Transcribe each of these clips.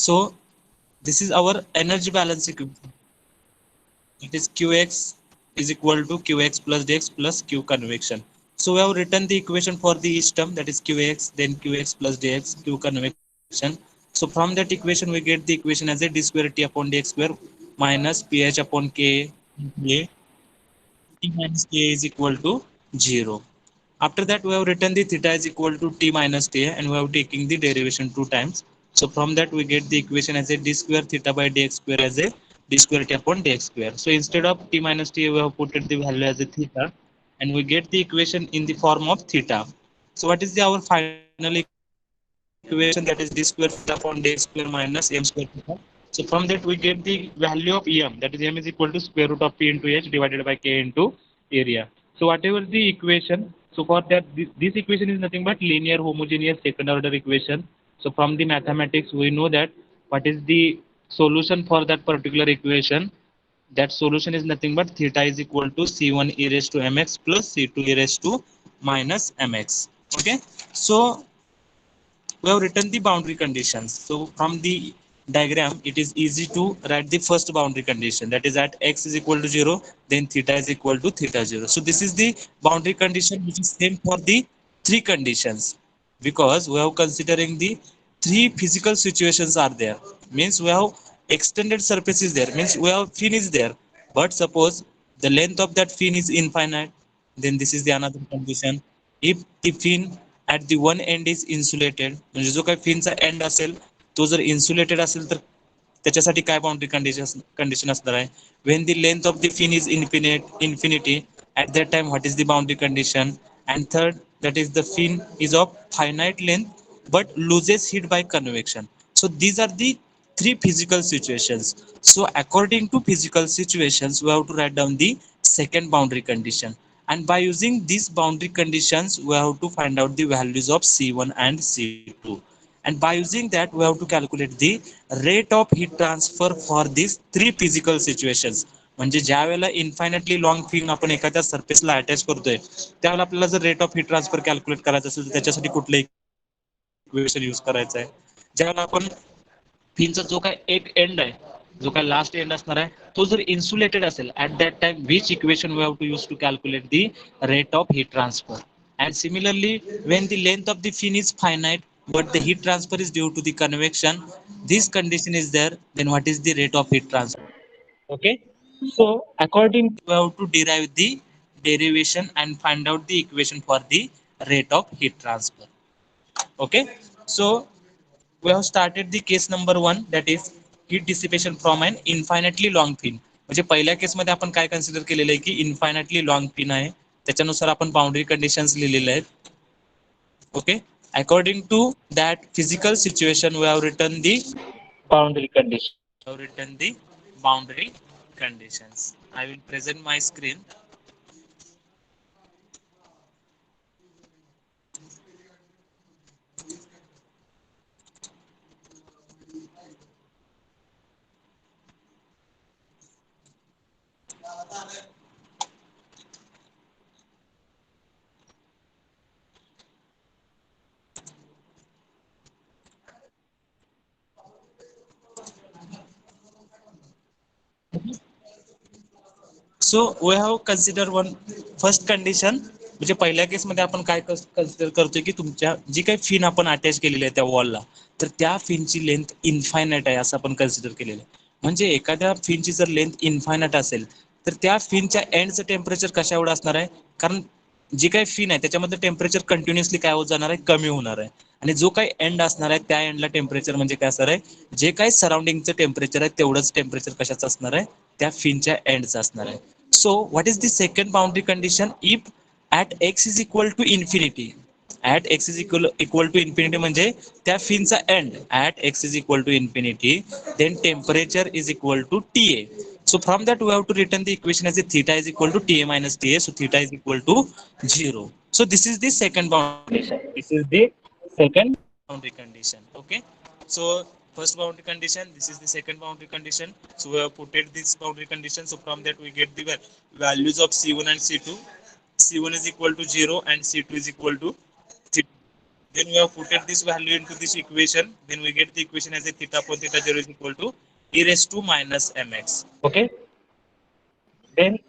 So this is our energy balance equation. It is qx is equal to qx plus dx plus q convection. So we have written the equation for the each term, that is qx, then qx plus dx, q convection. So from that equation we get the equation as a d square t upon dx square minus ph upon k a t minus k is equal to 0. After that, we have written the theta is equal to t minus t and we have taken the derivation two times. So from that, we get the equation as a d square theta by dx square as a d square t upon dx square. So instead of t minus t, we have put the value as a theta and we get the equation in the form of theta. So what is our final equation? That is d square theta upon dx square minus m square theta. So from that, we get the value of em, that is m is equal to square root of p into h divided by k into area. So whatever the equation, so for that this equation is nothing but linear homogeneous second order equation. So from the mathematics we know that what is the solution for that particular equation. That solution is nothing but theta is equal to c1 e raised to mx plus c2 e raised to minus mx. Okay, so we have written the boundary conditions. So from the diagram it is easy to write the first boundary condition, that is at x is equal to 0, then theta is equal to theta 0. So this is the boundary condition which is same for the three conditions, because we have considering the three physical situations are there. Means we have extended surface is there, means we have fin is there, but suppose the length of that fin is infinite, then this is the another condition. If the fin at the one end is insulated, म्हणजे जो काही फिनचा and असेल तो जर insulated असेल तर त्याच्यासाठी काय बाउंड्री कंडिशन असणार आहे. When the length of the fin is infinity, at that time what is the boundary condition? And third, that is the fin is of finite length but loses heat by convection. So these are the three physical situations. So according to physical situations, we have to write down the second boundary condition. And by using these boundary conditions, we have to find out the values of C1 and C2. And by using that, we have to calculate the rate of heat transfer for these three physical situations. म्हणजे ज्या वेळेला इन्फायनेटली long fin आपण एखाद्या सरफेसला attach करतोय, त्यावेळेला आपल्याला जर rate of heat transfer calculate करायचं असेल तर त्याच्यासाठी कुठलं इक्वेशन यूज करायचं आहे. ज्यावेळेला आपण फिनचा जो काय एक एंड आहे, जो काय लास्ट एंड असणार आहे, तो जर इन्सुलेटेड असेल, at that time which equation we have to use to calculate the rate of heat transfer. And similarly, when the length of the fin is finite but the heat transfer is due to the convection, this condition is there, then what is the rate of heat transfer? Okay, so according to we have to derive the derivation and find out the equation for the rate of heat transfer. Okay, so we have started the case number 1, that is heat dissipation from an infinitely long fin. म्हणजे पहिल्या केसमध्ये आपण काय consider केलेलं आहे की इन्फायनेटली long pin आहे, त्याच्यानुसार आपण बाउंड्री कंडिशन्स लिहिलेले आहेत. Okay, according to that physical situation we have written the boundary condition. We have written the boundary conditions. I will present my screen. So we have consider one first condition. म्हणजे पहिल्या केसमध्ये आपण काय consider करतोय की तुमच्या जी काही fin आपण अटॅच केलेली आहे त्या वॉलला, तर त्या फिनची लेंथ इन्फायनाईट आहे असं आपण कन्सिडर केलेलं आहे. म्हणजे एखाद्या फिनची जर लेंथ इन्फायनाईट असेल तर त्या फिनच्या एंडचं टेम्परेचर कशा एवढं असणार आहे, कारण जी काही फिन आहे त्याच्यामध्ये टेम्परेचर कंटिन्युअसली काय होत जाणार आहे, कमी होणार आहे. आणि जो काही एंड असणार आहे त्या एंडला टेम्परेचर म्हणजे काय असणार आहे, जे काही सराउंडिंगचं टेम्परेचर आहे तेवढंच टेम्परेचर कशाचं असणार आहे, त्या फिनच्या एंडचं असणार आहे. So what is the second boundary condition? If at x is equal to infinity, at x is equal to infinity म्हणजे त्या फिनचा and at x is equal to infinity, then temperature is equal to Ta. So from that we have to written the equation as a theta is equal to Ta minus Ta. So theta is equal to 0. So this is the second boundary condition. This is the second boundary condition. Okay. So first boundary condition, this is the second boundary condition. So we have put it this boundary condition. So from that we get the values of C1 and C2. C1 is equal to 0 and C2 is equal to 0. Then we have put this value into this equation. Then we get the equation as a theta upon theta 0 is equal to e raised to minus mx. Okay. Then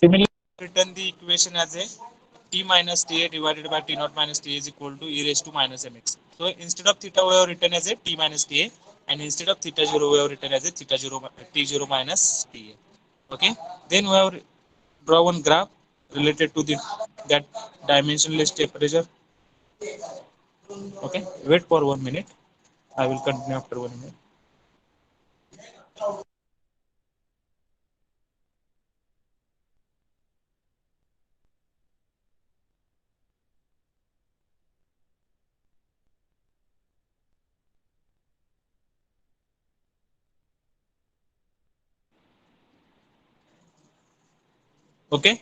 similarly, written the equation as a t minus ta divided by t naught minus ta is equal to e raised to minus mx. So instead of theta, we have written as a t minus ta, and instead of theta 0, we have written as a theta 0 t0 minus ta. Okay. Then we have draw one graph related to the that dimensionless temperature. Okay. Wait for 1 minute. I will continue after 1 minute. Okay.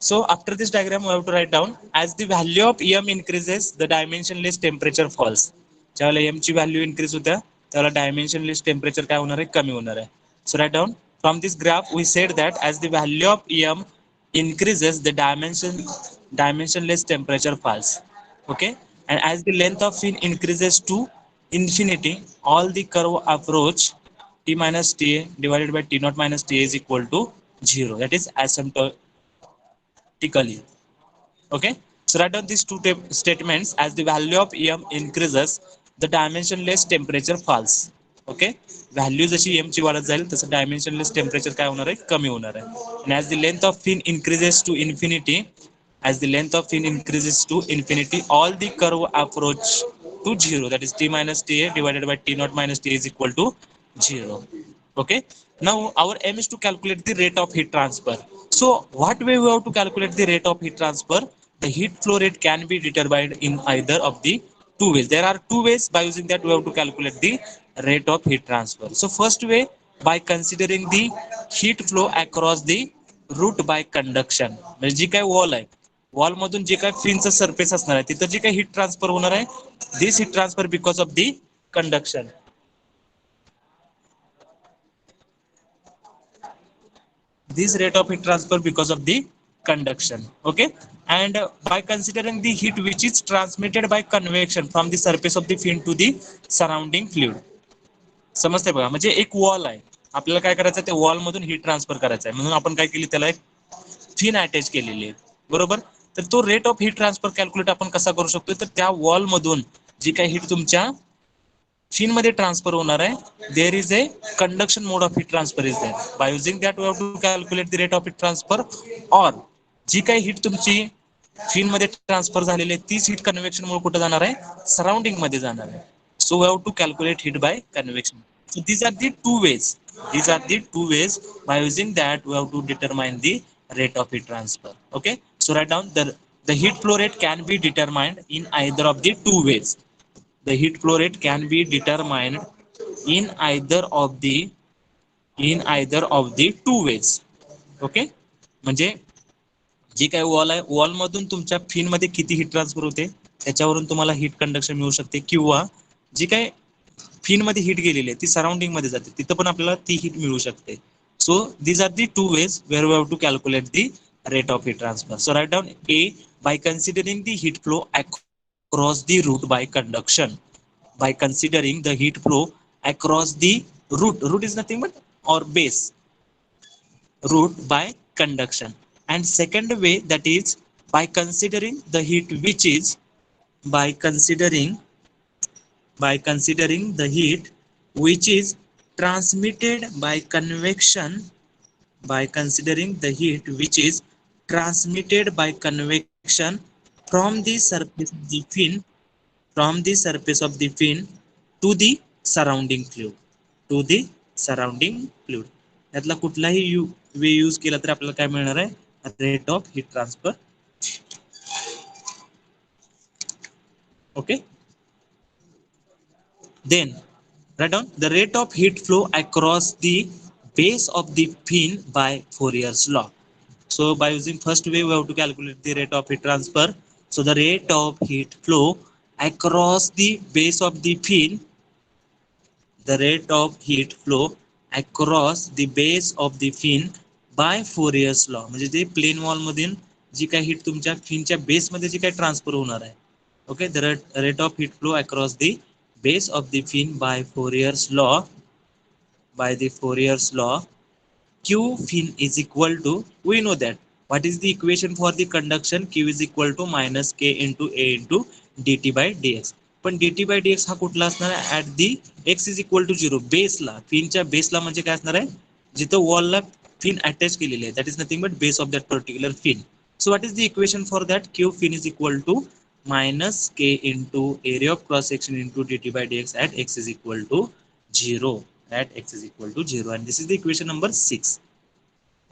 So after this diagram, we have to write down as the value of em increases, the dimensionless temperature falls. ज्यावेळेला m ची value increase होत्या त्यावेळेला dimensionless temperature काय होणार आहे, कमी होणार आहे. So write down from this graph we said that as the value of em increases, the dimensionless temperature falls. Okay. And as the length of fin increases to infinity, all the curve approach t minus ta divided by t naught minus ta is equal to 0. That is asymptotically. Okay. So write down these two statements. As the value of em increases, the dimensionless temperature falls. Okay. Value जशी M ची वाढत जाईल तसं dimensionless temperature काय होणार आहे, कमी होणार आहे. आणि as the length of fin increases to infinity, as the length of fin increases to infinity, all the curve approach to 0. That is t minus ta divided by t naught minus ta is equal to 0. Okay. Now our aim is to calculate the rate of heat transfer. So what way we have to calculate the rate of heat transfer? The heat flow rate can be determined in either of the two ways. There are two ways. By using that, we have to calculate the rate of heat transfer. So first way, by considering the heat flow across the root by conduction. म्हणजे जी काय wall आहे, wall मधून जे काय फिनचं surface असणार आहे तिथं जे काही heat transfer होणार आहे, this heat transfer because of the conduction. This rate of heat transfer because of the conduction. Okay. And by considering the heat which is transmitted by convection from the surface of the fin to the surrounding fluid. समजते बघा, म्हणजे एक wall आहे, आपल्याला काय करायचं, ते wall मधून हीट ट्रान्सफर करायचं आहे, म्हणून आपण काय केली, त्याला एक फिन अटॅच केलेली आहे. बरोबर. तर तो rate of heat transfer calculate आपण कसा करू शकतो, तर त्या वॉल मधून जी काही हीट तुमच्या फिन मध्ये ट्रान्सफर होणार आहे, there is a conduction mode of heat transfer is there. By using that we have to calculate the rate of heat transfer. Or जी काही हीट तुमची फिन मध्ये ट्रान्सफर झालेली आहे तीच हीट कन्व्हेक्शन मुळे कुठे जाणार आहे, सराउंडिंग मध्ये जाणार आहे. So we have to calculate heat by convection. So these are the two ways. These are the two ways. By using that, we have to determine the rate of heat transfer. Okay. So write down the heat flow rate can be determined in either of the two ways. The heat flow rate can be determined in either of the two ways. Okay. म्हणजे जी काही wall आहे, wall मधून तुमच्या fin मध्ये किती heat transfer होते त्याच्यावरून तुम्हाला हीट कंडक्शन मिळू शकते, किंवा जी काही फिन मध्ये हीट गेलेली आहे ती सराउंडिंग मध्ये जाते तिथं पण आपल्याला ती हीट मिळू शकते. So these are the two ways where we have to calculate the rate of heat transfer. So write down a, by considering the heat flow across the root by conduction. By considering the heat flow across the root is nothing but or base, root by conduction. And second way, that is by considering the heat which is by considering the heat which is transmitted by convection, by considering the heat which is transmitted by convection from the surface of the fin, from the surface of the fin to the surrounding fluid, to the surrounding fluid. यातला कुठलाही वे use केला तर आपल्याला काय मिळणार आहे, rate of heat transfer. Okay. Then write down the rate of heat flow across the base of the fin by Fourier's law. So by using first way, we have to calculate the rate of heat transfer. So the rate of heat flow across the base of the fin, the rate of heat flow across the base of the fin by Fourier's law. म्हणजे ते plane wall मधून जी काही heat तुमच्या फिनच्या base मध्ये जी काही transfer होणार आहे, Okay, the rate of heat flow across the base of the fin by Fourier's law, by the Fourier's law, q fin is equal to, we know that what is the equation for the conduction, q is equal to minus k into a into dt by dx. पण dt by dx हा कुठला असणार आहे, at the x is equal to 0, बेसला, फिनच्या बेसला, म्हणजे काय असणार आहे, जिथं वॉलला फिन अटॅच केलेली आहे, that is nothing but base of that particular fin. So what is the equation for that, q fin is equal to minus k into area of cross section into dt by dx at x is equal to 0, at x is equal to 0, and this is the equation number 6.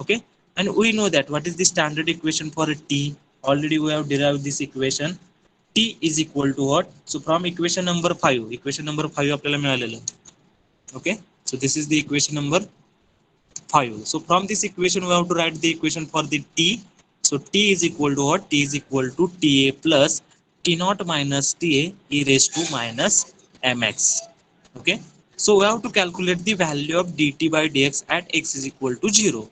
Okay, and we know that what is the standard equation for a t, already we have derived this equation, t is equal to what, so from equation number 5, equation number 5 आपल्याला मिळालेलं. Okay, so this is the equation number 5. So from this equation we have to write the equation for the t. So t is equal to what, t is equal to ta plus t naught minus ta e raised to minus mx. Okay, so we have to calculate the value of dt by dx at x is equal to 0.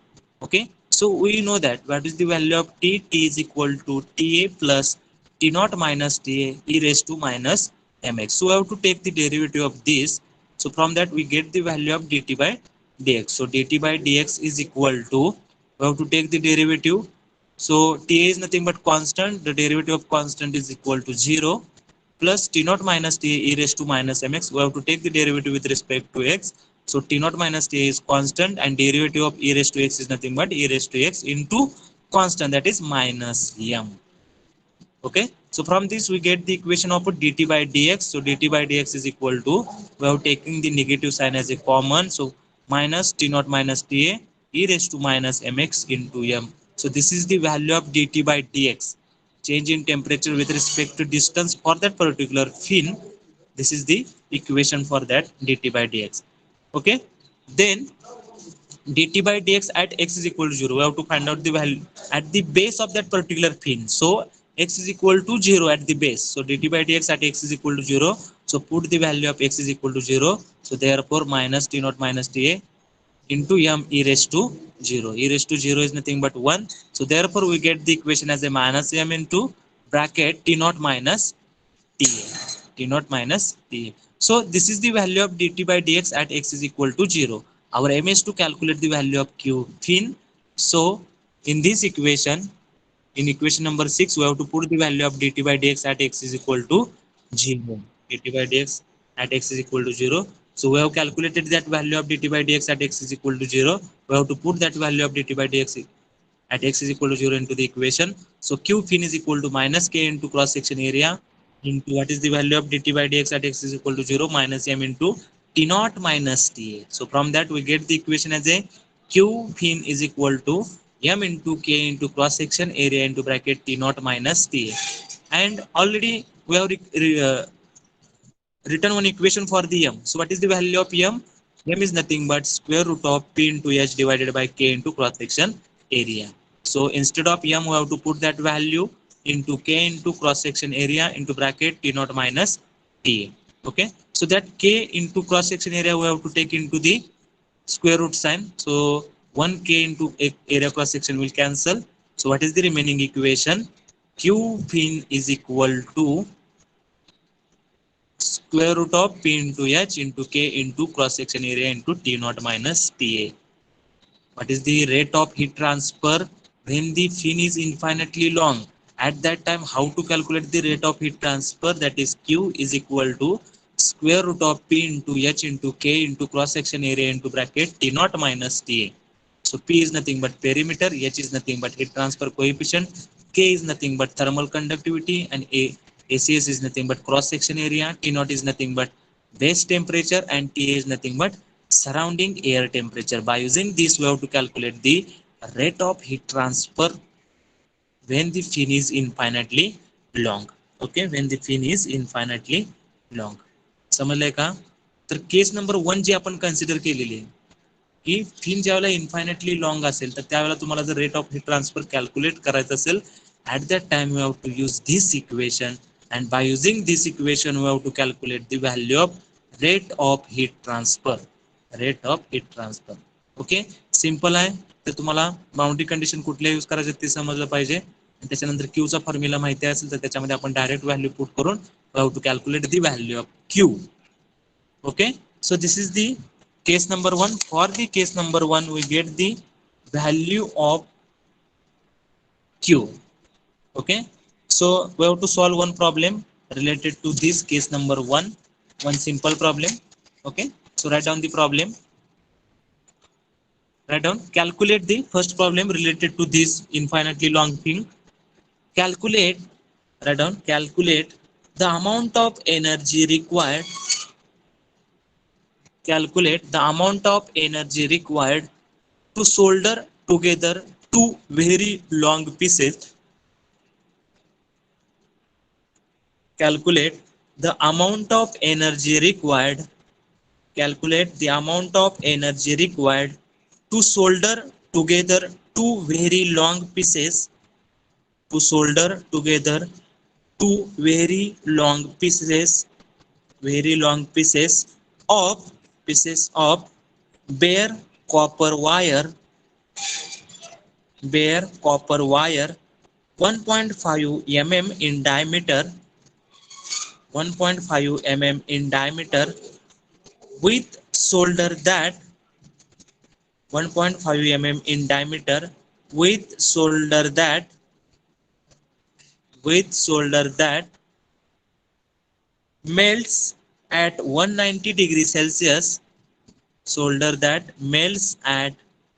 Okay, so we know that what is the value of t, t is equal to ta plus t naught minus ta e raised to minus mx. So we have to take the derivative of this. So from that we get the value of dt by dx. So dt by dx is equal to, we have to take the derivative. So ta is nothing but constant, the derivative of constant is equal to 0 plus t naught minus t e raised to minus mx. We have to take the derivative with respect to x. So t naught minus t is constant and derivative of e raised to x is nothing but e raised to x into constant, that is minus m. Okay, so from this we get the equation of dt by dx. So dt by dx is equal to, we have taking the negative sign as a common, so minus t naught minus ta e raised to minus mx into m. So this is the value of dt by dx, change in temperature with respect to distance for that particular fin. This is the equation for that dt by dx. Okay, then dt by dx at x is equal to 0, we have to find out the value at the base of that particular fin. So x is equal to 0 at the base, so dt by dx at x is equal to 0. So put the value of x is equal to 0, so therefore minus t naught minus ta into m e raised to 0, e raised to 0 is nothing but 1. So therefore we get the equation as a minus m into bracket t naught minus ta, t naught minus ta. So this is the value of dt by dx at x is equal to 0. Our aim is to calculate the value of q fin. So in this equation, in equation number 6, we have to put the value of dt by dx at x is equal to 0, dt by dx at x is equal to 0. So we have calculated that value of dt by dx at x is equal to 0. We have to put that value of dt by dx at x is equal to 0 into the equation. So q fin is equal to minus k into cross section area into what is the value of dt by dx at x is equal to 0 minus m into t naught minus ta. So from that we get the equation as a q fin is equal to m into k into cross section area into bracket t naught minus ta. And already we have written one equation for the m. So what is the value of m? M is nothing but square root of p into h divided by k into cross section area. So instead of m, we have to put that value into k into cross section area into bracket t naught minus ta. Okay, so that k into cross section area we have to take into the square root sign. So 1k into area cross section will cancel. So what is the remaining equation? Q fin is equal to square root of p into h into k into cross section area into t naught minus ta. What is the rate of heat transfer when the fin is infinitely long? At that time, how to calculate the rate of heat transfer? That is q is equal to square root of p into h into k into cross section area into bracket t naught minus ta. So p is nothing but perimeter, h is nothing but heat transfer coefficient, k is nothing but thermal conductivity, and ACS is nothing but cross section area, T naught is nothing but base temperature, and TA is nothing but surrounding air temperature. By using this, we have to calculate the rate of heat transfer when the fin is infinitely long. Okay, when the fin is infinitely long. समजलंय का? तर case number 1 जी आपण consider केलेली आहे की fin ज्यावेळेला इन्फायनेटली long असेल तर त्यावेळेला तुम्हाला जर rate of heat transfer calculate करायचं असेल, at that time you have to use this equation, and by using this equation we have to calculate the value of rate of heat transfer, rate of heat transfer. Okay, simple आहे. तर तुम्हाला boundary condition कुठल्या use करायचे ते समजलं पाहिजे. त्याच्यानंतर Q चा फॉर्म्युला माहिती असेल तर त्याच्यामध्ये आपण डायरेक्ट व्हॅल्यू पुट करून we have to calculate the value of Q. Okay, so this is the case number 1. For the case number 1 we get the value of Q. Okay, so we have to solve one problem related to this case number 1, one simple problem. Okay, so write down the problem. Write down, calculate the first problem related to this infinitely long thing. Calculate, write down, calculate the amount of energy required. Calculate the amount of energy required to solder together two very long pieces. Calculate the amount of energy required. Calculate the amount of energy required to solder together two very long pieces. To solder together two very long pieces of bare copper wire, bare copper wire 1.5 mm in diameter, 1.5 mm in diameter, with solder that 1.5 mm in diameter, with solder that with solder that melts at 190 degrees Celsius, solder that melts at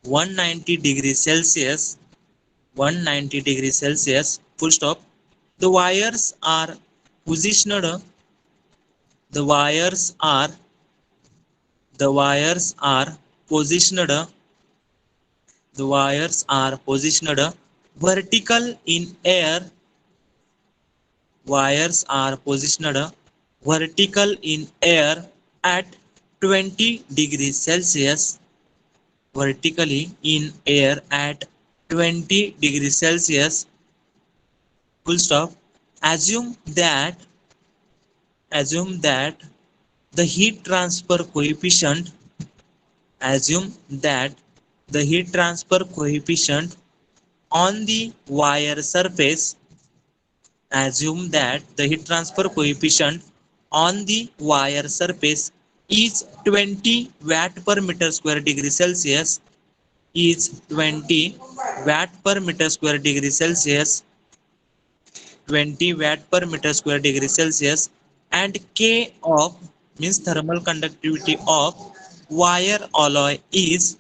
190 degrees Celsius, 190 degrees Celsius, full stop. The wires are positioned, the wires are, the wires are positioned, the wires are positioned vertical in air, wires are positioned vertical in air at 20 degrees Celsius, vertically in air at 20 degrees Celsius, full stop. Assume that, assume that the heat transfer coefficient, assume that the heat transfer coefficient on the wire surface, assume that the heat transfer coefficient on the wire surface is 20 watt per meter square degree Celsius, is 20 watt per meter square degree Celsius, 20 watt per meter square degree Celsius, and K of, means thermal conductivity of wire alloy is,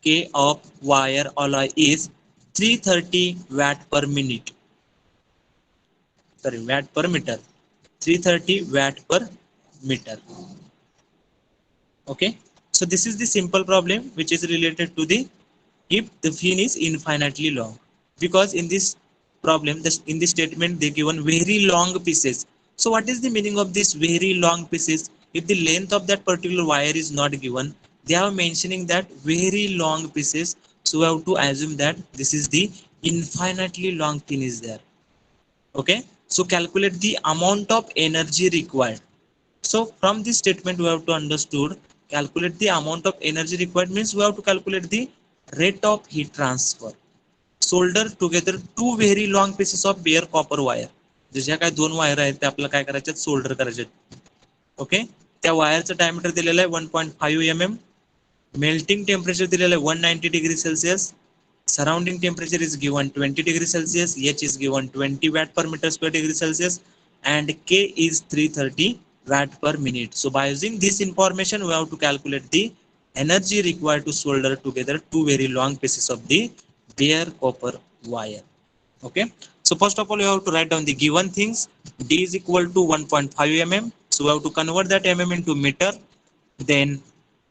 K of wire alloy is 330 watt per minute, sorry, watt per meter, 330 watt per meter. Okay, so this is the simple problem which is related to the if the fin is infinitely long, because in this problem, in this statement they given very long pieces. So what is the meaning of this very long pieces? If the length of that particular wire is not given, they are mentioning that very long pieces, so we have to assume that this is the infinitely long pin is there. Okay, so calculate the amount of energy required. So from this statement we have to understood, calculate the amount of energy required means we have to calculate the rate of heat transfer. Solder together two very long pieces of bare copper wire. ज्या काय दोन wire आहेत ते आपल्याला काय करायचे, solder करायचे. Okay, त्या वायरचं डायमीटर दिलेलं आहे 1.5 mm, मेल्टिंग टेम्परेचर दिलेलं आहे 190 degree Celsius, surrounding temperature is given 20 degrees Celsius, H is given 20 watt per meter square degree Celsius, and K is 330 watt per minute. So by using this information, we have to calculate the energy required to solder together two very long pieces of the bare copper wire. Okay, so first of all, you have to write down the given things. D is equal to 1.5 mm. So we have to convert that mm into meter. Then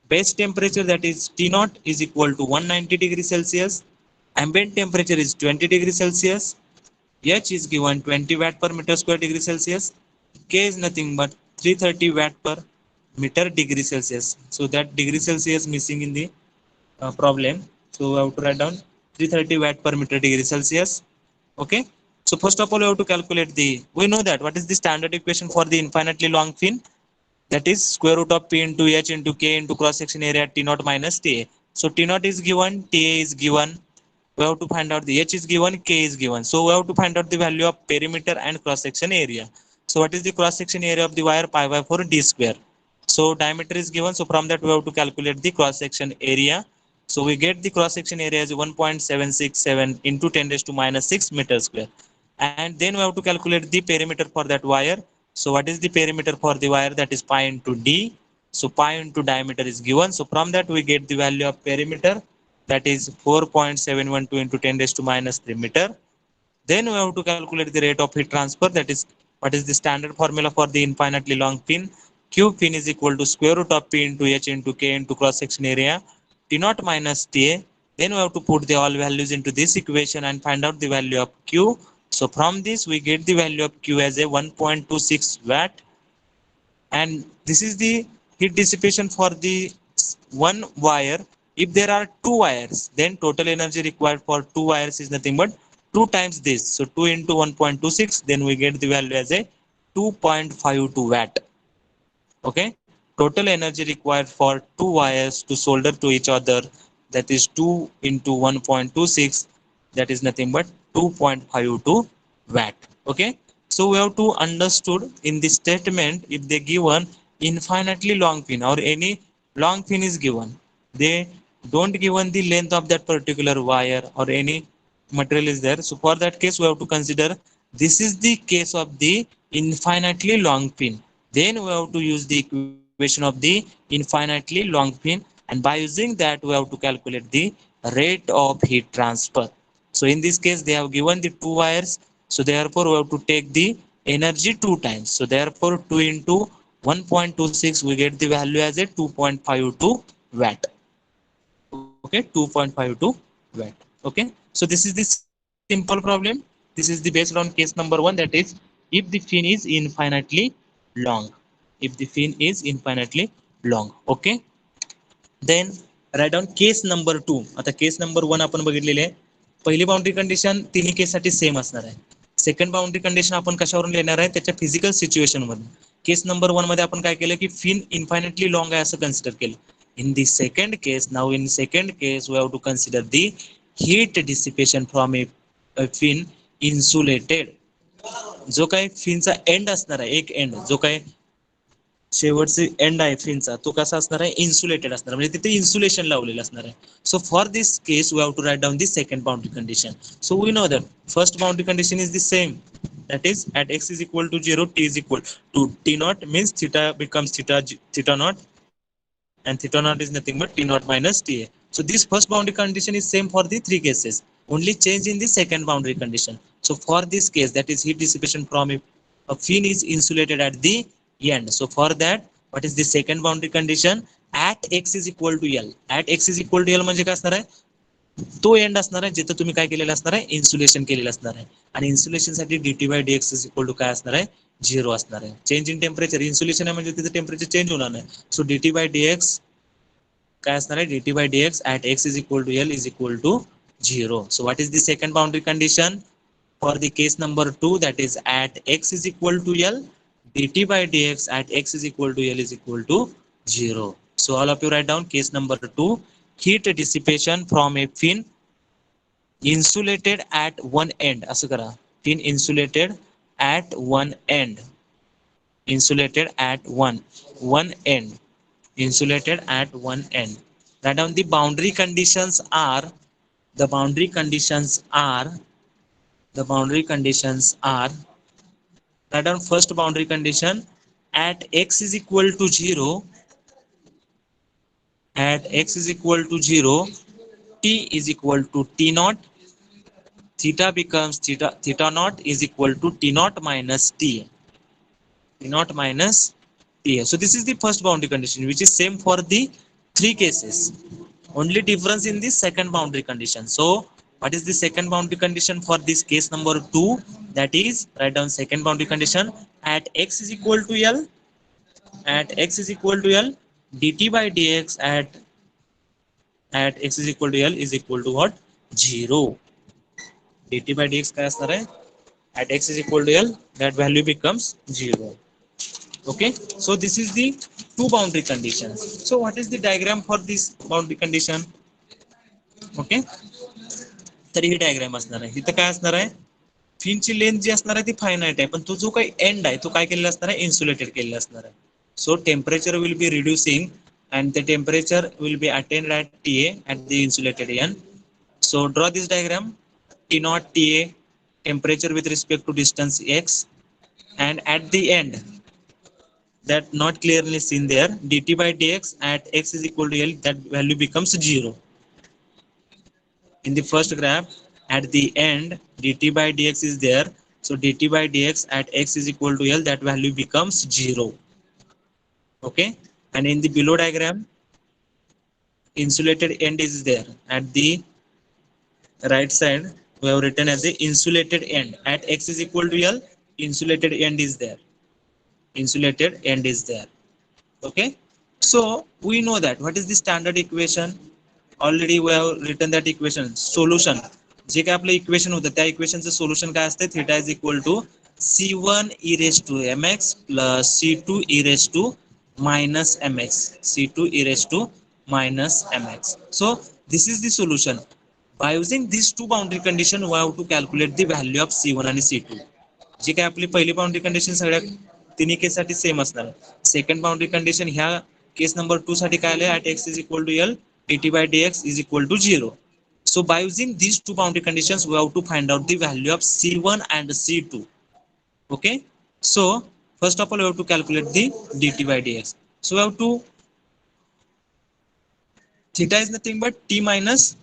base temperature, that is T naught, is equal to 190 degrees Celsius. Ambient temperature is 20 degrees Celsius. H is given 20 watt per meter square degree Celsius. K is nothing but 330 watt per meter degree Celsius. So that degree Celsius missing in the problem. So I have to write down 330 watt per meter degree Celsius. Okay. So first of all, you have to calculate the, we know that what is the standard equation for the infinitely long fin, that is square root of P into H into K into cross section area T naught minus TA. So T naught is given, TA is given, we have to find out the h is given, k is given. So we have to find out the value of perimeter and cross section area. So what is the cross section area of the wire? Pi by 4 d square. So diameter is given, so from that we have to calculate the cross section area. So we get the cross section area as 1.767 into 10 raised to minus 6 meter square. And then we have to calculate the perimeter for that wire. So what is the perimeter for the wire? That is pi into d. So pi into diameter is given. So from that we get the value of perimeter, that is 4.712 into 10 raised to minus 3 meter. Then we have to calculate the rate of heat transfer. That is, what is the standard formula for the infinitely long pin? Q pin is equal to square root of P into H into K into cross section area T naught minus TA. Then we have to put the all values into this equation and find out the value of Q. So from this we get the value of Q as a 1.26 watt, and this is the heat dissipation for the one wire. If there are two wires, then total energy required for two wires is nothing but 2 times this. So 2 into 1.26, then we get the value as a 2.52 watt. Okay, total energy required for two wires to solder to each other, that is 2 into 1.26, that is nothing but 2.52 watt. Okay, so we have to understood in this statement, if they given infinitely long pin or any long pin is given, they don't given the length of that particular wire or any material is there. So for that case we have to consider this is the case of the infinitely long pin. Then we have to use the equation of the infinitely long pin, and by using that we have to calculate the rate of heat transfer. So in this case they have given the two wires, so therefore we have to take the energy two times. So therefore 2 into 1.26, we get the value as a 2.52 watt. Okay, 2.52 watt. Okay, so this is the simple problem. This is the based on case number 1, that is if the fin is infinitely long. If the fin is infinitely long. Okay, then write down case number 2. आता case number 1 आपण बघितलेले आहे. पहिली boundary condition तिन्ही case साठी same असणार आहे. Second boundary condition आपण कशावरून लिहिणार आहे? त्याच्या फिजिकल सिच्युएशन मधून. केस नंबर 1 मध्ये आपण काय केलं की फिन इन्फायनाइटली लॉंग आहे असं कन्सिडर केलं. In the second case, now in second case we have to consider the heat dissipation from a fin insulated. जो काही फिनचा एंड असणार आहे, एक एंड जो काही शेवटचे एंड आहे फिनचा, तो कसा असणार आहे? इन्सुलेटेड असणार, म्हणजे तिथे इन्सुलेशन लावलेलं असणार आहे. So for this case we have to write down the second boundary condition. So we know that first boundary condition is the same, that is at x is equal to 0, t is equal to t naught, means theta becomes theta naught, and theta naught is nothing but t naught minus ta. So this first boundary condition is same for the three cases, only change in the second boundary condition. So for this case, that is heat dissipation from a fin is insulated at the end. So for that, what is the second boundary condition? At x is equal to l. At x is equal to l म्हणजे काय असणार आहे? तो and असणार आहे जिथे तुम्ही काय केलेलं असणार आहे? इन्सुलेशन केलेलं असणार आहे. आणि इन्सुलेशन साठी dt by dx is equal to काय असणार आहे? 0 असणार आहे. चेंज इन टेम्परेचर, इन्सुलेशन आहे म्हणजे तिथे टेम्परेचर चेंज होणार नाही. सो dt बाय dx काय असणार आहे? dt by dx at x is equal to l is equal to 0. So what is the second boundary condition for the case number 2? That is at x is equal to l, dt by dx at x is equal to l is equal to 0. So all of you write down case number 2, heat dissipation from a fin insulated at one end. असं करा, fin insulated at one end, insulated at one end, insulated at one end. Write down the boundary conditions are, the boundary conditions are, the boundary conditions are, write down first boundary condition, at x is equal to 0, at x is equal to 0, t is equal to t naught, theta becomes theta naught is equal to t naught minus t, t naught minus t. So this is the first boundary condition which is same for the three cases, only difference in the second boundary condition. So what is the second boundary condition for this case number 2? That is, write down second boundary condition, at x is equal to l, at x is equal to l, dt by dx at x is equal to l is equal to what? 0. dt by dx काय असणार आहे? At x is equal to l, that value becomes 0. Okay, so this is the two boundary conditions. So what is the diagram for this boundary condition? Okay, तर ही diagram असणार आहे. इथं काय असणार आहे, फिनची लेंथ जी असणार आहे ती फायनाईट आहे, पण तो जो काही एंड आहे तो काय केलेला असणार आहे, इन्सुलेटेड केलेला असणार आहे. सो temperature will be reducing and the temperature will be attained at TA at the insulated end. So draw this diagram. T naught TA, temperature with respect to distance x, and at the end, that not clearly seen there, dt by dx at x is equal to L, that value becomes 0. In the first graph, at the end, dt by dx is there, so dt by dx at x is equal to L, that value becomes 0. Okay, and in the below diagram, insulated end is there. At the right side, we have written as the insulated end at x is equal to L, insulated end is there, insulated end is there. Okay, so we know that what is the standard equation. Already we have written that equation. Solution, जे काय आपलं equation होतं त्या इक्वेशनचं solution काय असते, theta is equal to c1 e raised to mx plus c2 e raised to minus mx, c2 e raised to minus mx. So this is the solution. By using these two boundary condition, we have to calculate the value of c1 आणि c2. जी काय आपली पहिली boundary condition सगळ्या तिन्ही case साठी same असणार. Second boundary condition ह्या case number 2 साठी काय आले, at x is equal to L, dt by dx is equal to 0. So by using these two boundary conditions, we have to find out the value of c1 and c2. Okay, so first of all we have to calculate the dt by dx. So we have to, theta is nothing but t minus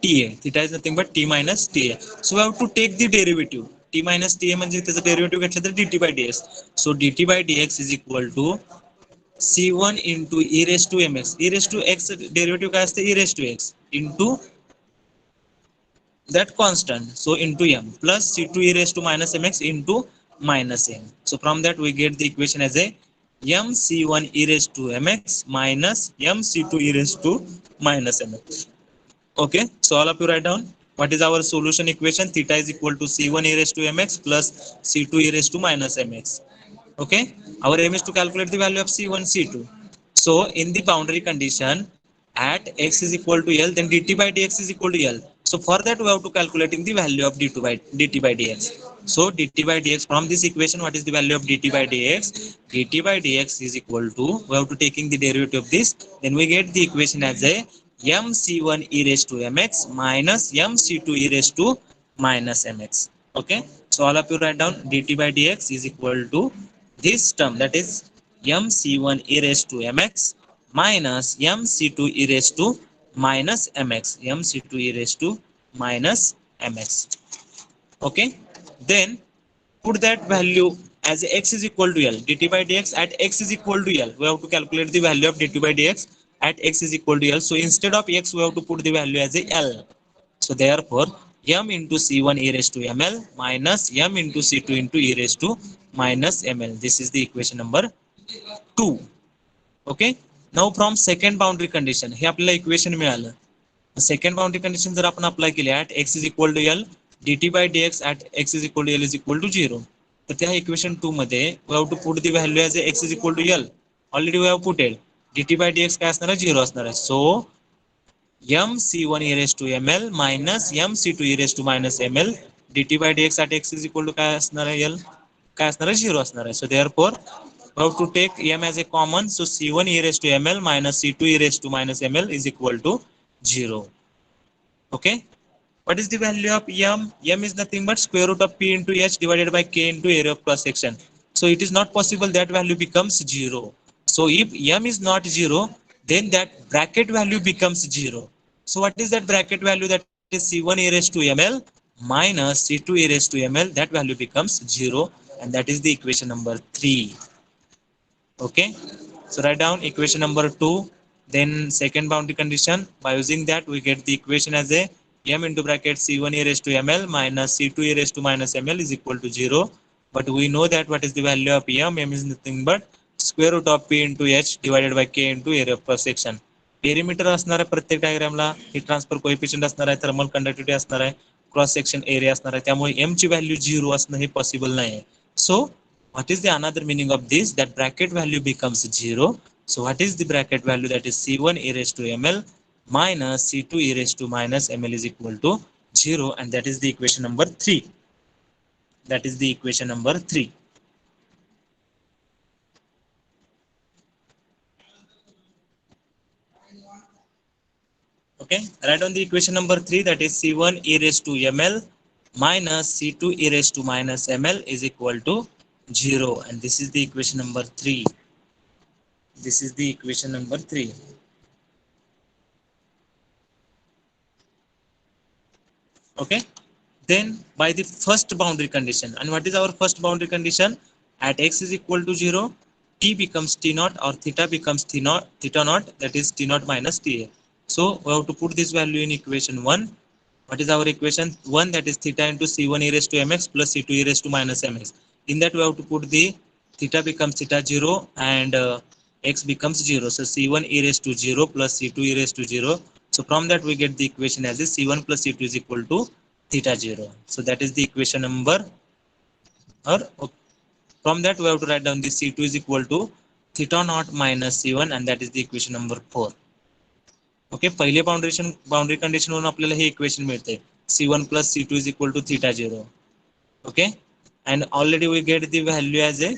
TA. Theta is nothing but t minus TA. So we have to take the derivative. T minus TA म्हणजे त्याचं derivative घेतलं तर dt by dx. So dt by dx is equal to c1 into e raised to mx. E raised to x derivative काय असते, e raised to x into that constant, so into m, plus c2 e raised to minus mx into minus m. So from that we get the equation as a m c1 e raised to mx minus m c2 e raised to minus mx. Okay, so all of you write down what is our solution equation. Theta is equal to c1 e raised to mx plus c2 e raised to minus mx. Okay, our aim is to calculate the value of c1, c2. So in the boundary condition, at x is equal to L, then dt by dx is equal to L. So for that we have to calculating the value of dt by dx. So dt by dx, from this equation, what is the value of dt by dx? Dt by dx is equal to, we have to taking the derivative of this, then we get the equation as a m c1 e raised to mx minus m c2 e raised to minus mx. Okay, so all of you write down dt by dx is equal to this term, that is m c1 e raised to mx minus m c2 e raised to minus mx, m c2 e raised to minus mx. Okay, then put that value as x is equal to L, dt by dx at x is equal to L. We have to calculate the value of dt by dx at x is equal to L. So instead of x, we have to put the value as a L. So therefore, m into c1 e raised to ml minus m into c2 into e raised to minus ml. This is the equation number 2. Okay. Now from second boundary condition, हे आपल्याला equation मिळालं. Second boundary condition जर आपण apply केली at x is equal to L, dt by dx at x is equal to L is equal to 0. तर त्या equation 2 मध्ये we have to put the value as x is equal to L. Already we have put it. dt by dx काय असणार आहे, 0 असणार आहे. So m c1 e raised to ml minus m c2 e raised to minus ml, dt by dx at x is equal to काय असणार आहे, L काय असणार आहे, 0 असणार आहे. So therefore we have to take m as a common. So c1 e raised to ml minus c2 e raised to minus ml is equal to 0. Okay, what is the value of m? M is nothing but square root of p into h divided by k into area of cross section. So it is not possible that value becomes 0. So if m is not 0, then that bracket value becomes 0. So what is that bracket value? That is c1 e raised to ml minus c2 e raised to ml. That value becomes 0, and that is the equation number 3. Okay, so write down equation number 2. Then second boundary condition, by using that we get the equation as a m into bracket c1 e raised to ml minus c2 e raised to minus ml is equal to 0. But we know that what is the value of m? M is nothing but square root of p into h divided by k into area of cross section. Perimeter असणार आहे प्रत्येक डायग्रामला, heat transfer coefficient असणार आहे, thermal conductivity असणार आहे, cross section area असणार आहे, त्यामुळे m ची व्हॅल्यू 0 असणं हे पॉसिबल नाही आहे. सो what is the another meaning of this? That bracket value becomes 0. So what is the bracket value? That is c1 e raised to ml minus C2 e raised to minus ml is equal to 0, and that is the equation number 3. That is the equation number 3. Okay, write down the equation number 3, that is C1 e raised to ml minus C2 e raised to minus ml is equal to 0, and this is the equation number 3. This is the equation number 3. Okay, then by the first boundary condition, and what is our first boundary condition? At x is equal to 0, t becomes t naught, or theta becomes theta naught, that is t naught minus ta. So we have to put this value in equation 1. What is our equation 1? That is theta into c1 e raised to mx plus c2 e raised to minus mx. In that we have to put the theta becomes theta 0, and x becomes 0. So c1 e raised to 0 plus c2 e raised to 0. So from that we get the equation as is c1 plus c2 is equal to theta 0. So that is the equation number, or from that we have to write down the c2 is equal to theta naught minus c1, and that is the equation number 4. Okay, पहिले boundary condition वरून आपल्याला हे equation मिळते c1 plus c2 is equal to theta 0. Okay, and already we get the value as a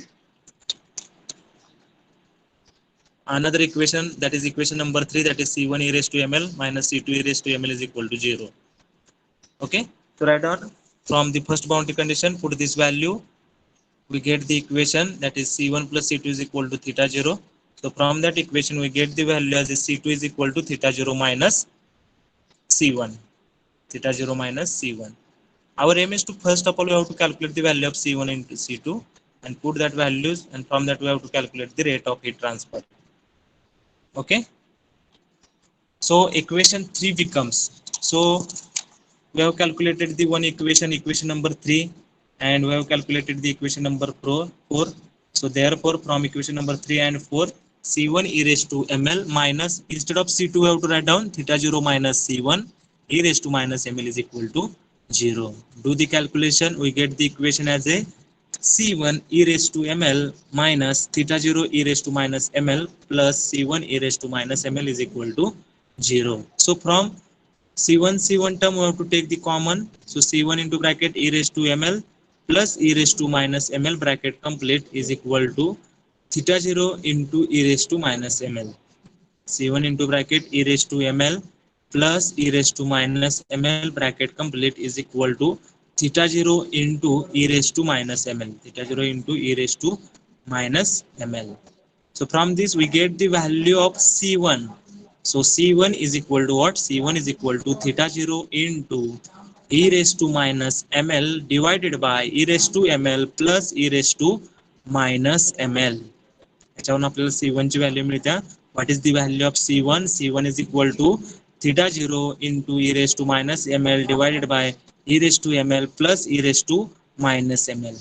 another equation, that is equation number 3, that is c1 e raised to ml minus c2 e raised to ml is equal to 0. Okay, so write down from the first boundary condition, put this value, we get the equation that is c1 plus c2 is equal to theta 0. So from that equation we get the value as c2 is equal to theta 0 minus c1. Theta 0 minus c1. Our aim is to first of all we have to calculate the value of c1 into c2 and put that values, and from that we have to calculate the rate of heat transfer. Okay, so equation 3 becomes, so we have calculated the one equation, equation number 3, and we have calculated the equation number 4. So therefore from equation number 3 and 4, c1 e raised to ml minus, instead of c2 we have to write down theta 0 minus c1 e raised to minus ml is equal to 0. Do the calculation, we get the equation as a c1 e raised to ml minus theta 0 e raised to minus ml plus c1 e raised to minus ml is equal to 0. So from c1 term we have to take the common, so c1 into bracket e raised to ml plus e raised to minus ml bracket complete is equal to theta 0 into e raised to minus ml. c1 into bracket e raised to ml plus e raised to minus ml bracket complete is equal to theta 0 into e raised to minus ml. Theta 0 into e raised to minus ml. So from this we get the value of c1. So c1 is equal to what? c1 is equal to theta 0 into e raised to minus ml divided by e raised to ml plus e raised to minus ml. याच्यावरून आपल्याला c1 ची value मिळते. What is the value of c1? c1 is equal to theta 0 into e raised to minus ml divided by e raised to ml plus e raised to minus ml.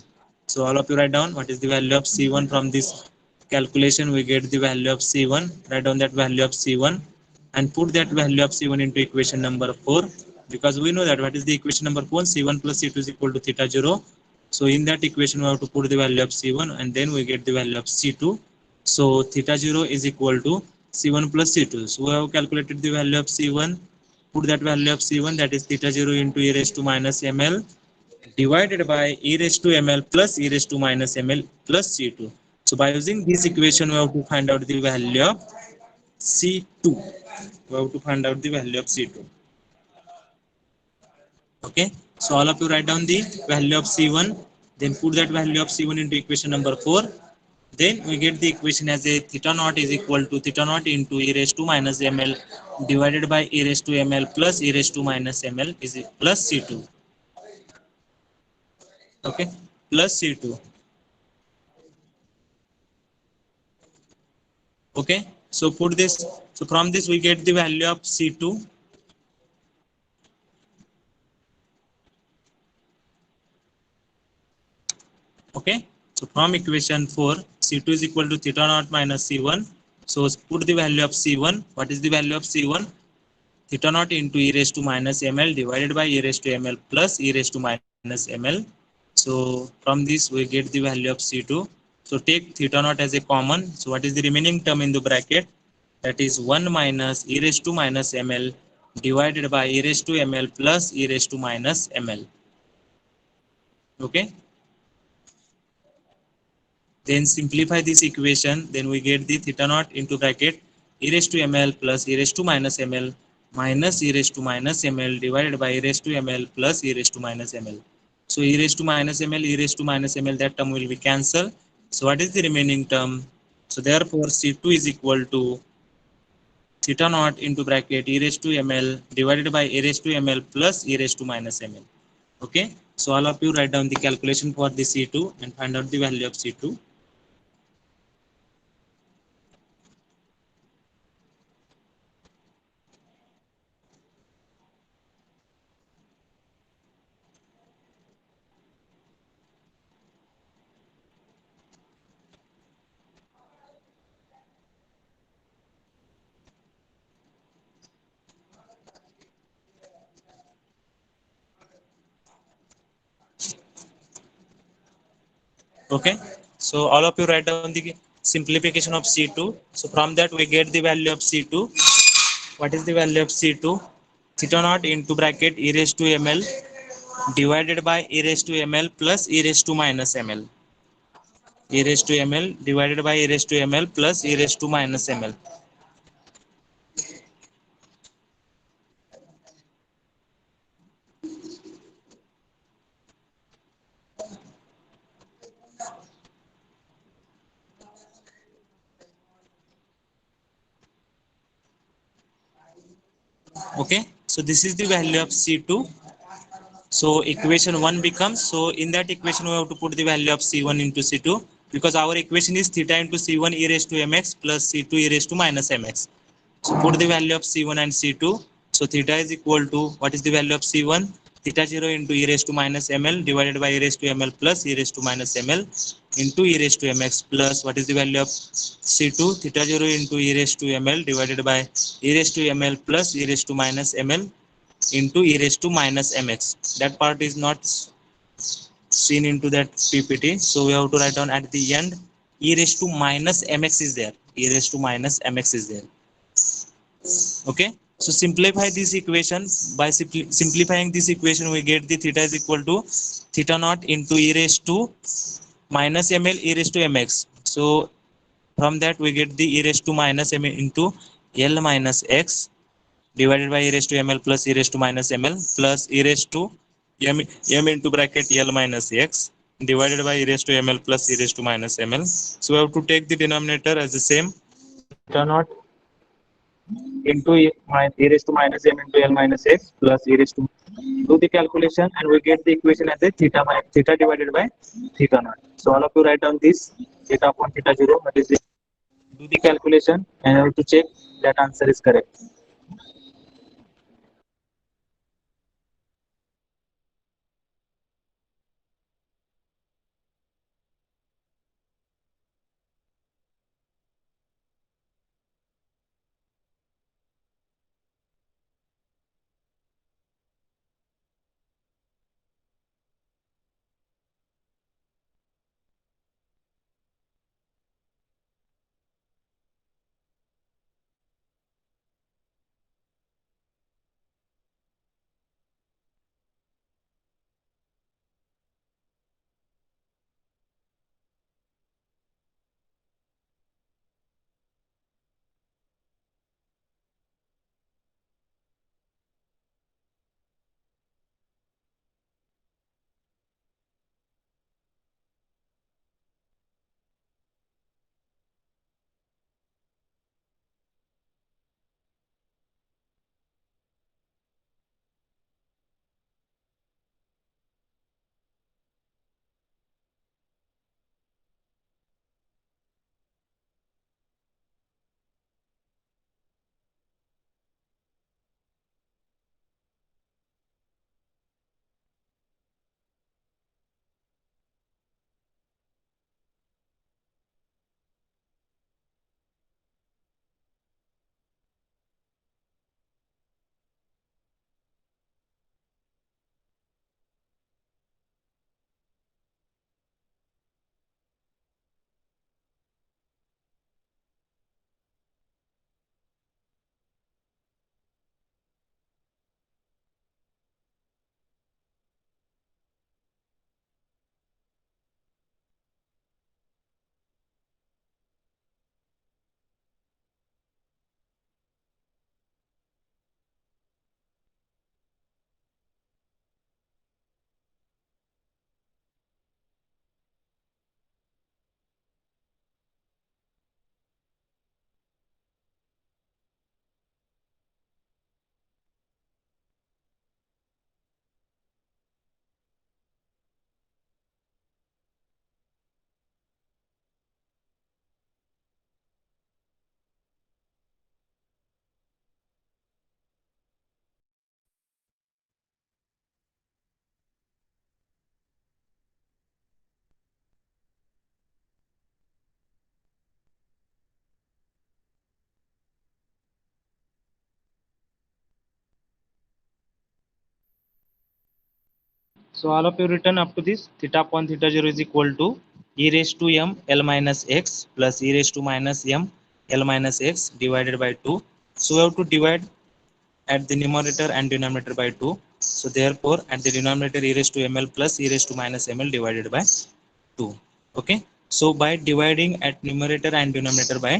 So all of you write down what is the value of c1. From this calculation we get the value of c1. Write down that value of c1 and put that value of c1 into equation number 4, because we know that what is the equation number 4, c1 plus c2 is equal to theta 0. So in that equation we have to put the value of c1, and then we get the value of c2. So theta 0 is equal to c1 plus c2. So we have calculated the value of c1, put that value of c1, that is theta 0 into e raised to minus ml divided by e raised to ml plus e raised to minus ml plus c2. So by using this equation we have to find out the value of c2. We have to find out the value of c2. Okay, so all of you write down the value of c1, then put that value of c1 into equation number 4. Then we get the equation as a theta naught is equal to theta naught into e raised to minus ml divided by e raised to ml plus e raised to minus ml is plus c2. Okay, plus c2. Okay, so put this, so from this we get the value of c2. Okay, so from equation 4, c2 is equal to theta naught minus c1. So put the value of c1. What is the value of c1? Theta naught into e raised to minus ml divided by e raised to ml plus e raised to minus ml. So from this we get the value of c2. So take theta naught as a common. So what is the remaining term in the bracket? that is 1 minus e raised to minus ml divided by e raised to ml plus e raised to minus ml. Okay, then simplify this equation, then we get the theta naught into bracket e raised to ml plus e raised to minus ml minus e raised to minus ml divided by e raised to ml plus e raised to minus ml. So e raised to minus ml, e raised to minus ml, that term will be cancelled. So what is the remaining term? So therefore C2 is equal to theta naught into bracket e raised to ml divided by e raised to ml plus e raised to minus ml. Okay, so all of you write down the calculation for the C2 and find out the value of C2. Okay, so all of you write down the simplification of C2. So from that we get the value of C2. What is the value of C2? Theta naught into bracket e raised to ml divided by e raised to ml plus e raised to minus ml. E raised to ml divided by e raised to ml plus e raised to minus ml. Okay, so this is the value of C2. So equation 1 becomes, so in that equation we have to put the value of C1 into C2, because our equation is theta into C1 e raised to mx plus C2 e raised to minus mx. So put the value of C1 and C2. So theta is equal to, what is the value of C1? Theta 0 into e raised to minus ml divided by e raised to ml plus e raised to minus ml into e raised to mx plus, what is the value of C2? Theta 0 into e raised to ml divided by e raised to ml plus e raised to minus ml into e raised to minus mx. That part is not seen into that PPT. So we have to write down at the end e raised to minus mx is there. E raised to minus mx is there. Okay, so simplify this equation. By simplifying this equation we get the theta is equal to theta naught into e raised to minus ml e raised to mx. So from that we get the e raised to minus ml into l minus x divided by e raised to ml plus e raised to minus ml plus e raised to m, m into bracket l minus x divided by e raised to ml plus e raised to minus ml. So we have to take the denominator as the same, theta naught into e raised to minus m into l minus x plus e raised to, do the calculation and we get the equation as a theta theta divided by theta naught. So all of you write down this theta upon theta 0, that is it. Do the calculation and you have to check that answer is correct. So all of you written up to this theta upon theta 0 is equal to e raised to m l minus x plus e raised to minus m l minus x divided by 2. So we have to divide at the numerator and denominator by 2. So therefore at the denominator e raised to ml plus e raised to minus ml divided by 2. Okay. So by dividing at numerator and denominator by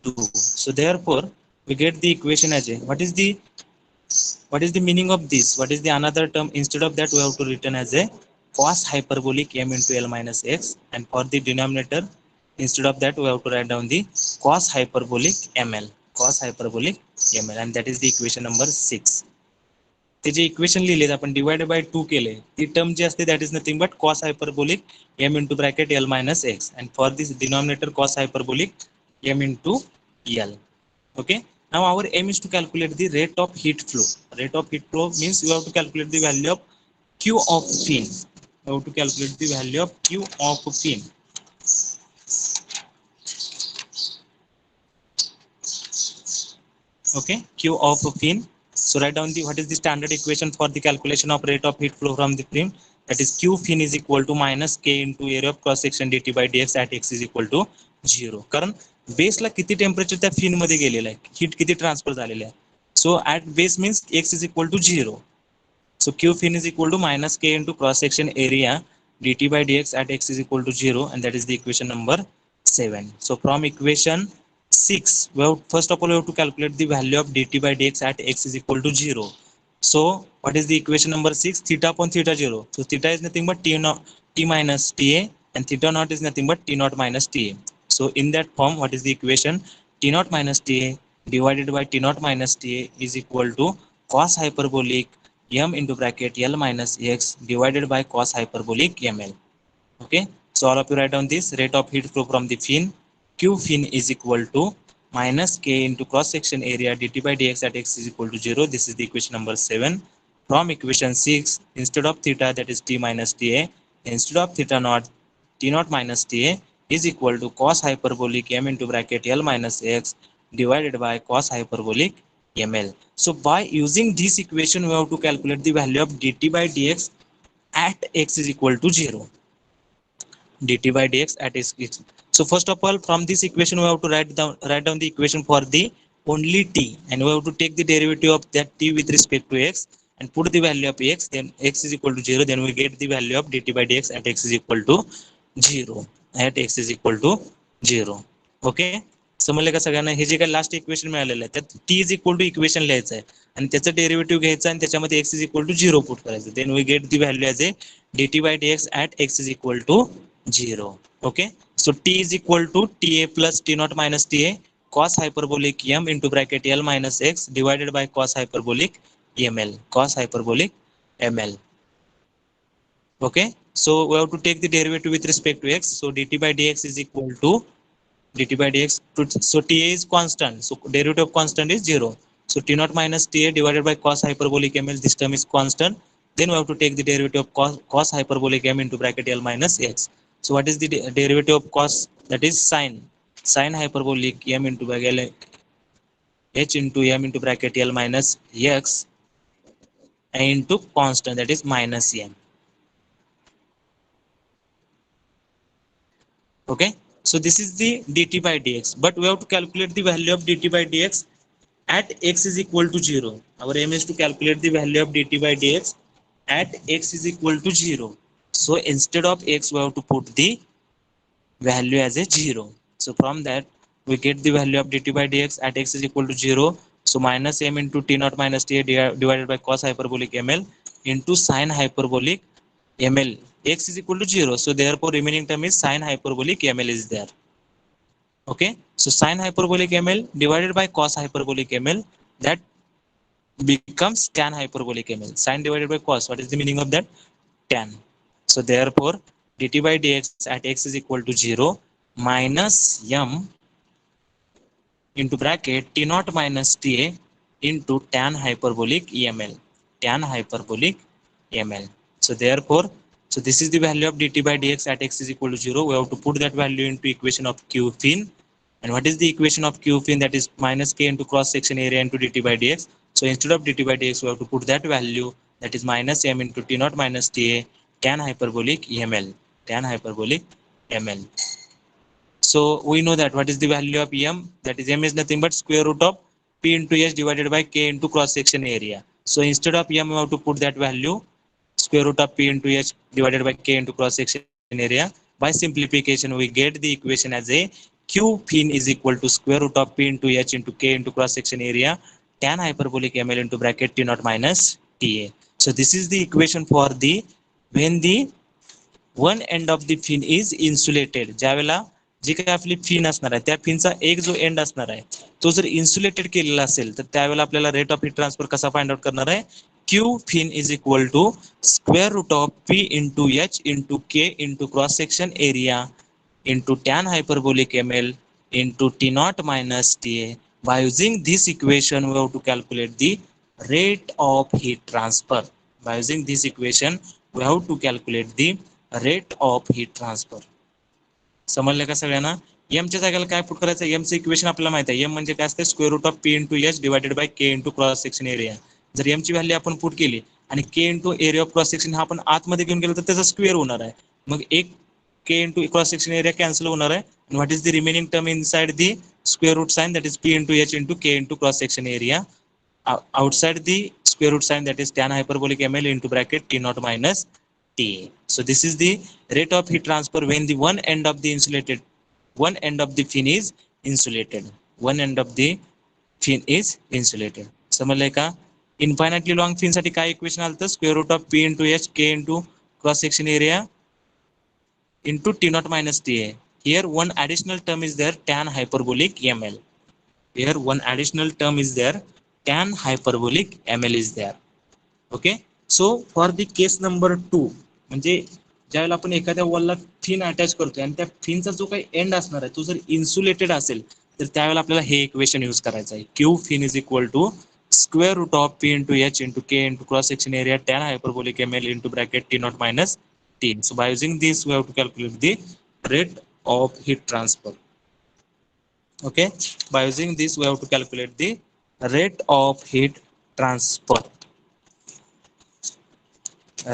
2. So therefore we get the equation as a what is the meaning of this? What is the another term? Instead of that we have to written as a cos hyperbolic m into l minus x, and for the denominator instead of that we have to write down the cos hyperbolic ml, cos hyperbolic ml, and that is the equation number 6. ते जे equation लिहिले आपण divided by 2 केले ती term जी असते that is nothing but cos hyperbolic m into bracket l minus x, and for this denominator cos hyperbolic m into l. Okay, now our aim is to calculate the rate of heat flow. Rate of heat flow means you have to calculate the value of q of fin. You have to calculate the value of q of fin. Okay, q of fin. So write down the what is the standard equation for the calculation of rate of heat flow from the film. That is q fin is equal to minus k into area of cross section dt by dx at x is equal to 0. कारण बेसला किती temperature त्या fin मध्ये गेलेलं आहे, heat किती transfer झालेलं आहे. So at base means x is equal to 0. So q fin is equal to minus k into cross section area dt by dx at x is equal to 0, and that is the equation number 7. So from equation 6, we have, first of all we have to calculate the value of dt by dx at x is equal to 0. So what is the equation number 6? Theta upon theta 0. So theta is nothing but t naught t minus ta, and theta naught is nothing but t naught minus ta. So in that form, what is the equation? T naught minus ta divided by t naught minus ta is equal to cos hyperbolic m into bracket l minus x divided by cos hyperbolic ml. Okay, so all of you write down this rate of heat flow from the fin. Q fin is equal to minus k into cross section area dt by dx at x is equal to 0. This is the equation number 7. From equation 6, instead of theta, that is t minus ta, instead of theta naught, t naught minus ta is equal to cos hyperbolic m into bracket l minus x divided by cos hyperbolic ml. So by using this equation we have to calculate the value of dt by dx at x is equal to 0. dt by dx at x. So first of all, from this equation we have to write down the equation for the only t, and we have to take the derivative of that t with respect to x and put the value of x, then x is equal to 0, then we get the value of dt by dx at x is equal to 0, at x is equal to 0. Okay, समजले का सगळ्यांना? हे जे काही last equation मिळालेलं आहे त्यात t is equal to equation लिहायचं आहे आणि त्याचं डेरिव्हेटिव्ह घ्यायचं आणि त्याच्यामध्ये x is equal to 0 put करायचं, then we get the value as a dt by dx at x is equal to 0. Okay, so t is equal to ta plus t naught minus ta cos hyperbolic m into bracket l minus x divided by cos hyperbolic ml, cos hyperbolic ml. Okay, so we have to take the derivative with respect to x. So dt by dx is equal to dt by dx to, so ta is constant, so derivative of constant is 0. So t naught minus ta divided by cos hyperbolic ml, this term is constant. Then we have to take the derivative of cos hyperbolic m into bracket l minus x. So what is the derivative of cos? That is sin hyperbolic m into bracket h into m into bracket l minus x into constant, that is minus m. Okay, so this is the dt by dx, but we have to calculate the value of dt by dx at x is equal to 0. Our aim is to calculate the value of dt by dx at x is equal to 0. So instead of x we have to put the value as a 0. So from that we get the value of dt by dx at x is equal to 0. So minus m into t naught minus ta divided by cos hyperbolic ml into sin hyperbolic ml, x is equal to 0. So therefore remaining term is sin hyperbolic ml is there. Okay, so sin hyperbolic ml divided by cos hyperbolic ml, that becomes tan hyperbolic ml. Sin divided by cos, what is the meaning of that? Tan. So therefore dt by dx at x is equal to 0 minus m into bracket t naught minus ta into tan hyperbolic ml, tan hyperbolic ml. So therefore, so this is the value of dt by dx at x is equal to 0. We have to put that value into equation of q fin. And what is the equation of q fin? That is minus k into cross section area into dt by dx. So instead of dt by dx we have to put that value that is minus m into T naught minus Ta tan hyperbolic ml, tan hyperbolic ml. So we know that what is the value of m, that is m is nothing but square root of p into h divided by k into cross section area. So instead of m we have to put that value square root of p into h divided by k into cross section area. By simplification we get the equation as a q fin is equal to square root of p into h into k into cross section area tan hyperbolic ml into bracket T naught minus Ta. So this is the equation for the when the one end of the fin is insulated, ज्यावेळेला जी काही आपली fin असणार आहे त्या फिनचा एक जो and असणार आहे तो जर इन्सुलेटेड केलेला असेल तर त्यावेळेला आपल्याला रेट ऑफ हीट ट्रान्सफर कसा फाइंड आउट करणार आहे, Q fin is equal to square root of P into H into K into cross section area into tan hyperbolic ml into T naught minus Ta. By using this equation, we have to calculate the rate of heat transfer. By using this equation, we have to calculate the rate of heat transfer. समजलं का सगळ्यांना? M च्या जागेला काय put करायचं, M चं equation आपल्याला माहिती आहे, एम म्हणजे काय असते square root of P into h divided by k into cross section area. जर एम ची व्हॅल्यू आपण पुट केली आणि k into area of cross section हा आपण आतमध्ये घेऊन गेलो तर त्याचा स्क्वेअर होणार आहे, मग एक के into cross section area cancel होणार आहे. and what is the remaining term inside the square root sign, that is p into h into k into cross section area outside the square root sign, that is tan hyperbolic ml into bracket T naught minus Ta. So this is the rate of heat transfer when the one end of the insulated, one end of the fin is insulated, one end of the fin is insulated. समजलंय का? Infinitely long fin साठी काय equation आलं तर square root of P into H K into cross section area into T naught minus Ta. Here one additional term is there, tan hyperbolic ml. Here one additional term is there, tan hyperbolic ml is there. Okay. So for the case number 2, म्हणजे ज्यावेळेला आपण एखाद्या वॉलला fin attach करतोय आणि त्या फिनचा जो काही and असणार आहे तो जर इन्सुलेटेड असेल तर त्यावेळेला आपल्याला हे इक्वेशन यूज करायचं आहे, Q fin is equal to square root of P into H into K into cross section area tan hyperbolic ml into bracket T naught minus T. So by using this we have to calculate the rate of heat transfer. Okay, by using this we have to calculate the rate of heat transfer,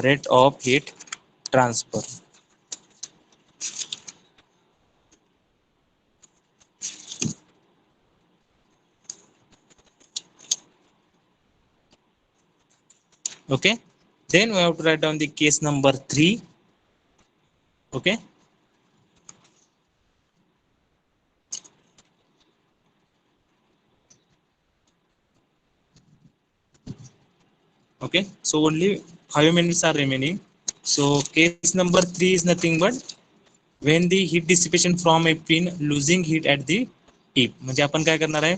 rate of heat transfer. Okay, then we have to write down the case number 3. Okay, okay, so only 5 minutes are remaining. So case number 3 is nothing but when the heat dissipation from a fin losing heat at the tip. म्हणजे आपण काय करणार आहे,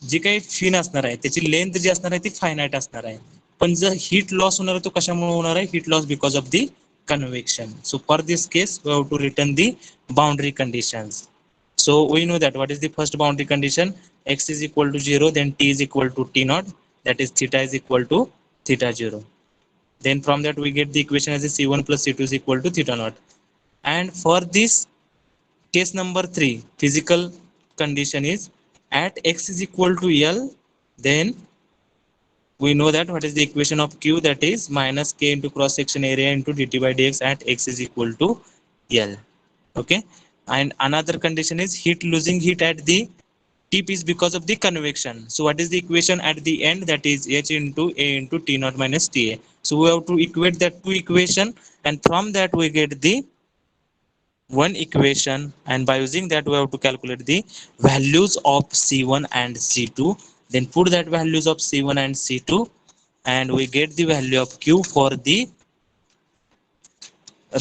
जी काही fin असणार आहे त्याची length जी असणार आहे ती फायनाइट असणार आहे, पण जर हीट लॉस होणार आहे तो कशामुळे होणार आहे, heat loss because of the convection. So for this case we have to return the boundary conditions. So we know that what is the first boundary condition, x is equal to 0, then t is equal to t naught, that is theta is equal to theta 0. Then from that we get the equation as a c1 plus c2 is equal to theta naught. And for this case number 3, physical condition is at x is equal to L, then we know that what is the equation of q, that is minus k into cross section area into dt by dx at x is equal to L. Okay, and another condition is heat losing heat at the tip is because of the convection. So what is the equation at the end, that is h into a into T naught minus Ta. So we have to equate that two equation and from that we get the one equation, and by using that we have to calculate the values of C1 and C2, then put that values of C1 and C2 and we get the value of Q for the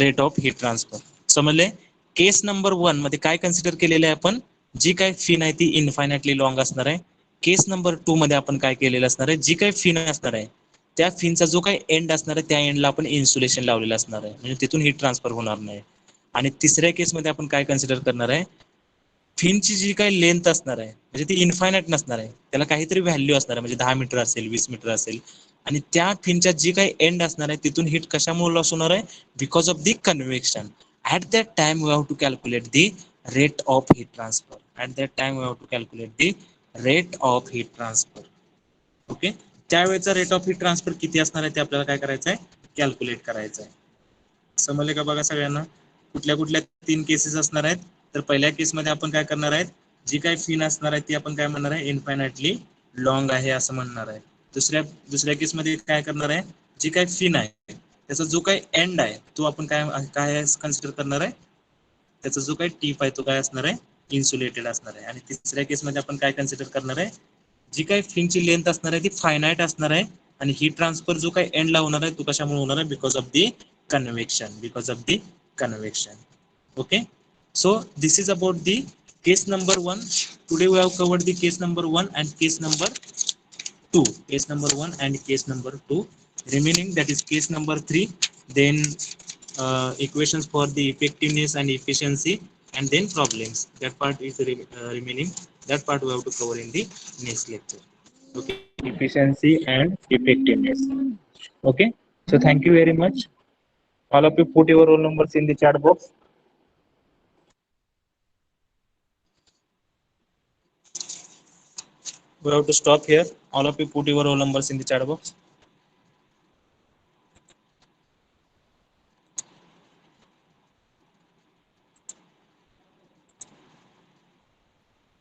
rate of heat transfer. समजले? Case number 1 मध्ये काय consider केलेलं आहे आपण, जी काही fin आहे ती infinitely long असणार आहे. केस नंबर 2 मध्ये आपण काय केलेलं असणार आहे, जी काही फिन असणार आहे त्या फिनचा जो काही एंड असणार आहे त्या एंडला आपण इन्सुलेशन लावलेलं असणार आहे, म्हणजे तिथून हीट ट्रान्सफर होणार नाही. आणि तिसऱ्या केसमध्ये आपण काय कन्सिडर करणार आहे, फिनची जी काही लेंथ असणार आहे म्हणजे ती इन्फायनाइट नसणार आहे, त्याला काहीतरी व्हॅल्यू असणार आहे, म्हणजे 10 मीटर असेल 20 मीटर असेल, आणि त्या फिनच्या जी काही एंड असणार आहे तिथून हीट कशामुळे लॉस होणार आहे, because of the convection. At that time we have to calculate the rate of heat transfer. At that time we have to calculate the rate of heat transfer. Okay, त्यावेळेचा rate of heat transfer किती असणार आहे ते आपल्याला काय करायचं आहे, calculate करायचं आहे. समजले का बघा सगळ्यांना. कुठल्या कुठल्या 3 केसेस असणार आहेत. तर पहिल्या केसमध्ये आपण काय करणार आहे, जी काही फिन असणार आहे ती आपण काय म्हणणार आहे, इन्फायनाइटली लॉंग आहे असं म्हणणार आहे. दुसऱ्या केसमध्ये काय करणार आहे, जी काही फिन आहे त्याचा जो काही एंड आहे तो आपण काय काय कन्सिडर करणार आहे, त्याचा जो काही टीप आहे तो काय असणार आहे, इन्सुलेटेड असणार आहे. आणि तिसऱ्या केसमध्ये आपण काय कन्सिडर करणार आहे, जी काही फिनची लेंथ असणार आहे ती फायनाइट असणार आहे आणि हीट ट्रान्सफर जो काही एंड ला होणार आहे तो कशामुळे होणार आहे, because of the convection. Okay, so this is about the case number 1. Today we have covered the case number 1 and case number 2. Case number 1 and case number 2 remaining, that is case number 3, then equations for the effectiveness and efficiency, and then problems. That part is remaining. That part we have to cover in the next lecture. Okay, efficiency and effectiveness. Okay, so thank you very much. All of you put your roll numbers in the chat box. We have to stop here. All of you put your roll numbers in the chat box.